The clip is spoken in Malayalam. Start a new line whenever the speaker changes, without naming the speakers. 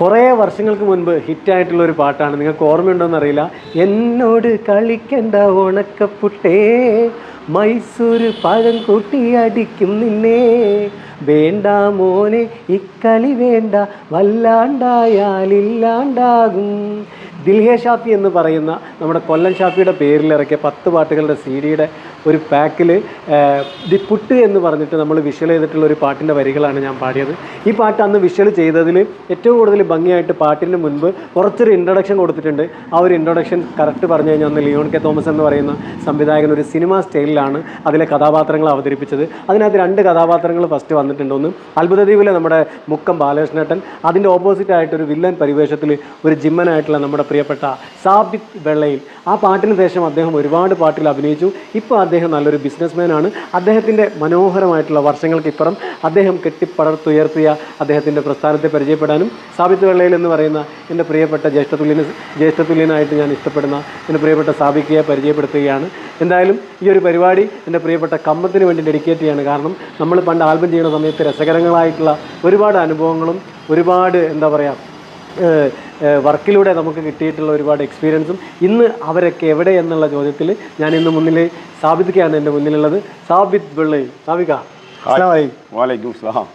കുറേ വർഷങ്ങൾക്ക് മുൻപ് ഹിറ്റായിട്ടുള്ള ഒരു പാട്ടാണ്. നിങ്ങൾക്ക് ഓർമ്മയുണ്ടോയെന്ന് അറിയില്ല. എന്നോട് കളിക്കണ്ട ഉണക്കപ്പുട്ടേ, മൈസൂർ പഴം കൂട്ടി അടിക്കും നിന്നെ, വേണ്ട മോനെ ഇക്കളി വേണ്ട, വല്ലാണ്ടായാലില്ലാണ്ടാകും. ദിൽഹേ ഷാഫി എന്ന് പറയുന്ന നമ്മുടെ കൊല്ലം ഷാഫിയുടെ പേരിലിറക്കിയ 10 പാട്ടുകളുടെ CD-യുടെ ഒരു പാക്കിൽ ദി പുട്ട് എന്ന് പറഞ്ഞിട്ട് നമ്മൾ വിഷ്വൽ ചെയ്തിട്ടുള്ള ഒരു പാട്ടിൻ്റെ വരികളാണ് ഞാൻ പാടിയത്. ഈ പാട്ട് അന്ന് വിഷ്വൽ ചെയ്തതിൽ ഏറ്റവും കൂടുതൽ ഭംഗിയായിട്ട് പാട്ടിന് മുൻപ് കുറച്ചൊരു ഇൻട്രൊഡക്ഷൻ കൊടുത്തിട്ടുണ്ട്. ആ ഒരു ഇൻട്രൊഡക്ഷൻ കറക്റ്റ് പറഞ്ഞു കഴിഞ്ഞാൽ അന്ന് ലിയോൺ കെ തോമസ് എന്ന് പറയുന്ന സംവിധായകൻ ഒരു സിനിമ സ്റ്റൈലിലാണ് അതിലെ കഥാപാത്രങ്ങൾ അവതരിപ്പിച്ചത്. അതിനകത്ത് 2 കഥാപാത്രങ്ങൾ ഫസ്റ്റ് വന്നിട്ടുണ്ട്. ഒന്ന് അത്ഭുതദ്വീപിലെ നമ്മുടെ മുക്കം ബാലകൃഷ്ണേട്ടൻ, അതിൻ്റെ ഓപ്പോസിറ്റ് ആയിട്ടൊരു വില്ലൻ പരിവേഷത്തിൽ ഒരു ജിമ്മനായിട്ടുള്ള നമ്മുടെ പ്രിയപ്പെട്ട സാബിത്ത് വെള്ളയിൽ. ആ പാട്ടിന് ശേഷം അദ്ദേഹം ഒരുപാട് പാട്ടിൽ അഭിനയിച്ചു. ഇപ്പോൾ അദ്ദേഹം നല്ലൊരു ബിസിനസ്മാനാണ്. അദ്ദേഹത്തിൻ്റെ മനോഹരമായിട്ടുള്ള വർഷങ്ങൾക്കിപ്പുറം അദ്ദേഹം കെട്ടിപ്പടർത്തുയർത്തിയ അദ്ദേഹത്തിൻ്റെ പ്രസ്ഥാനത്തെ പരിചയപ്പെടാനും സാബിത്ത് വെള്ളയിൽ എന്ന് പറയുന്ന എൻ്റെ പ്രിയപ്പെട്ട ജ്യേഷ്ഠതുല്യനായിട്ട് ഞാൻ ഇഷ്ടപ്പെടുന്ന എൻ്റെ പ്രിയപ്പെട്ട സാബിക്കയെ പരിചയപ്പെടുത്തുകയാണ്. എന്തായാലും ഈ ഒരു പരിപാടി എൻ്റെ പ്രിയപ്പെട്ട കമ്മത്തിന് വേണ്ടി ഡെഡിക്കേറ്റ് ചെയ്യാണ്. കാരണം നമ്മൾ പണ്ട് ആൽബം ചെയ്യുന്ന സമയത്ത് രസകരങ്ങളായിട്ടുള്ള ഒരുപാട് അനുഭവങ്ങളും ഒരുപാട് എന്താ പറയുക വർക്കിലൂടെ നമുക്ക് കിട്ടിയിട്ടുള്ള ഒരുപാട് എക്സ്പീരിയൻസും ഇന്ന് അവരൊക്കെ എവിടെ എന്നുള്ള ചോദ്യത്തിൽ ഞാൻ ഇന്ന് മുന്നിൽ സാബിത്ക്കാണ് എൻ്റെ മുന്നിലുള്ളത്. സാബിത്ത് വെള്ളയിൽ. സാബിക്ക, അസ്സലാമു അലൈക്കും.
വലൈക്കും സലാം.